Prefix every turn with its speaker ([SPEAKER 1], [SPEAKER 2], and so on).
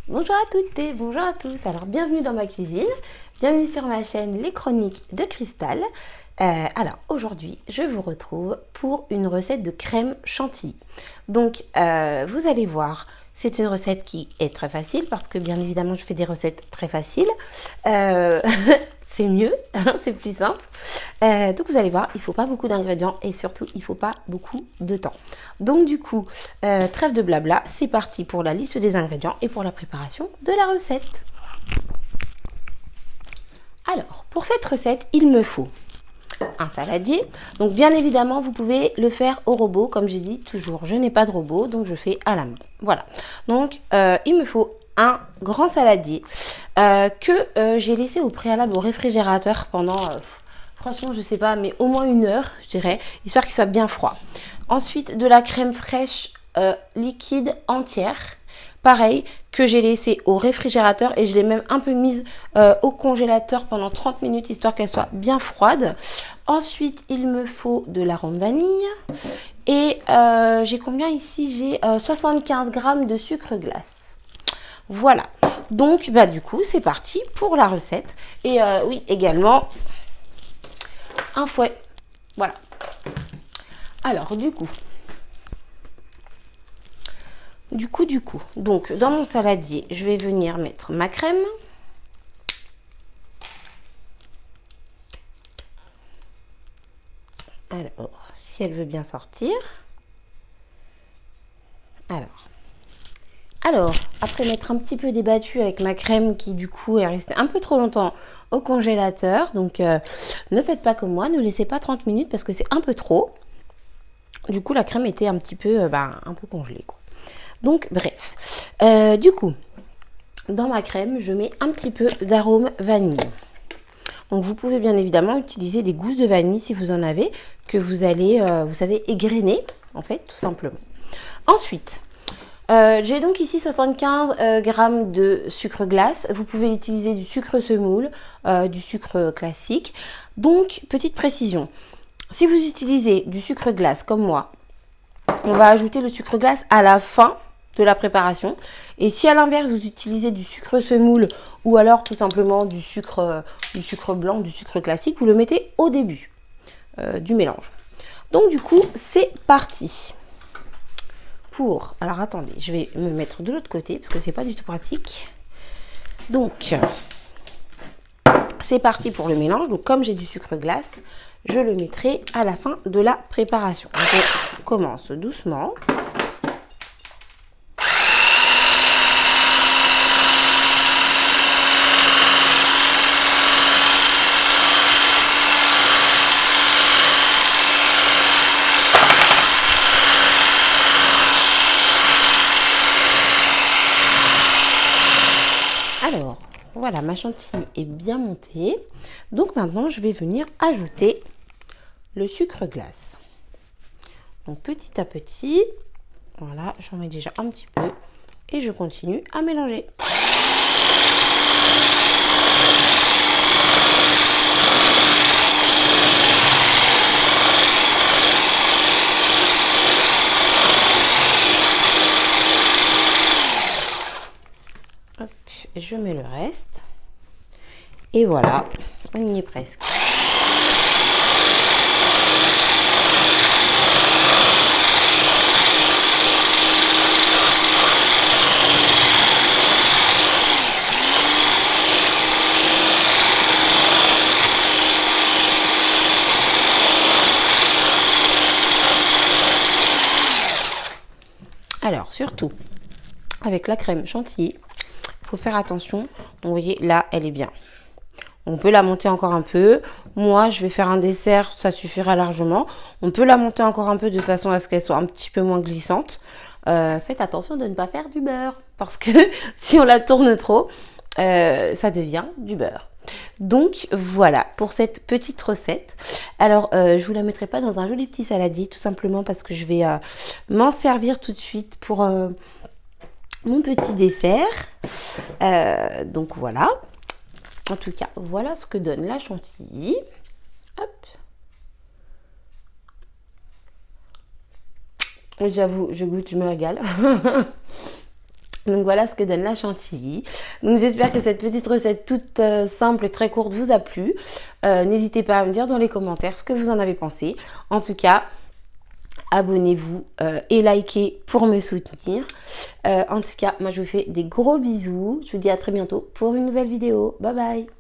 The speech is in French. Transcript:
[SPEAKER 1] Bonjour à toutes et bonjour à tous. Alors bienvenue dans ma cuisine, bienvenue sur ma chaîne Les Chroniques de Cristal. Alors aujourd'hui je vous retrouve pour une recette de crème chantilly. Donc vous allez voir, c'est une recette qui est très facile parce que bien évidemment je fais des recettes très faciles. Euh, c'est mieux, c'est plus simple. Donc vous allez voir, il ne faut pas beaucoup d'ingrédients et surtout il ne faut pas beaucoup de temps. Donc du coup, trêve de blabla, c'est parti pour la liste des ingrédients et pour la préparation de la recette. Alors, pour cette recette, il me faut un saladier. Donc bien évidemment, vous pouvez le faire au robot, comme j'ai dit toujours, je n'ai pas de robot, donc je fais à la main. Voilà. Donc il me faut un grand saladier que j'ai laissé au préalable au réfrigérateur pendant, franchement, je sais pas, mais au moins 1 heure, je dirais, histoire qu'il soit bien froid. Ensuite, de la crème fraîche liquide entière. Pareil, que j'ai laissé au réfrigérateur et je l'ai même un peu mise au congélateur pendant 30 minutes histoire qu'elle soit bien froide. Ensuite, il me faut de l'arôme vanille et j'ai combien ici? J'ai 75 grammes de sucre glace. Voilà, donc bah, du coup c'est parti pour la recette. Et oui, également un fouet. Voilà. Alors donc dans mon saladier, je vais venir mettre ma crème. Alors, si elle veut bien sortir. Alors, après m'être un petit peu débattue avec ma crème qui du coup est restée un peu trop longtemps au congélateur, donc ne faites pas comme moi, ne laissez pas 30 minutes parce que c'est un peu trop. Du coup, la crème était un petit peu, un peu congelée, quoi. Donc, bref. Du coup, dans ma crème, je mets un petit peu d'arôme vanille. Donc, vous pouvez bien évidemment utiliser des gousses de vanille si vous en avez, que vous allez, vous savez, égrener, en fait, tout simplement. Ensuite, j'ai donc ici 75 grammes de sucre glace. Vous pouvez utiliser du sucre semoule, du sucre classique. Donc, petite précision. Si vous utilisez du sucre glace comme moi, on va ajouter le sucre glace à la fin de la préparation. Et si à l'inverse vous utilisez du sucre semoule ou alors tout simplement du sucre blanc, du sucre classique, vous le mettez au début du mélange. Donc du coup, c'est parti. Alors attendez, je vais me mettre de l'autre côté parce que c'est pas du tout pratique. Donc, c'est parti pour le mélange. Donc comme j'ai du sucre glace, je le mettrai à la fin de la préparation. Donc, on commence doucement. Alors, voilà, ma chantilly est bien montée. Donc maintenant, je vais venir ajouter le sucre glace. Donc petit à petit, voilà, j'en mets déjà un petit peu et je continue à mélanger. Hop, je mets le reste. Et voilà, on y est presque. Alors, surtout, avec la crème chantilly, il faut faire attention. Donc, vous voyez, là, elle est bien. On peut la monter encore un peu. Moi, je vais faire un dessert, ça suffira largement. On peut la monter encore un peu de façon à ce qu'elle soit un petit peu moins glissante. Faites attention de ne pas faire du beurre, parce que si on la tourne trop, ça devient du beurre. Donc voilà pour cette petite recette. Alors je vous la mettrai pas dans un joli petit saladier tout simplement parce que je vais m'en servir tout de suite pour mon petit dessert. Donc voilà. En tout cas, voilà ce que donne la chantilly. Hop. J'avoue, je goûte, je me régale. Donc voilà ce que donne la chantilly. Donc j'espère que cette petite recette toute simple et très courte vous a plu. N'hésitez pas à me dire dans les commentaires ce que vous en avez pensé. En tout cas, abonnez-vous et likez pour me soutenir. En tout cas, moi je vous fais des gros bisous. Je vous dis à très bientôt pour une nouvelle vidéo. Bye bye!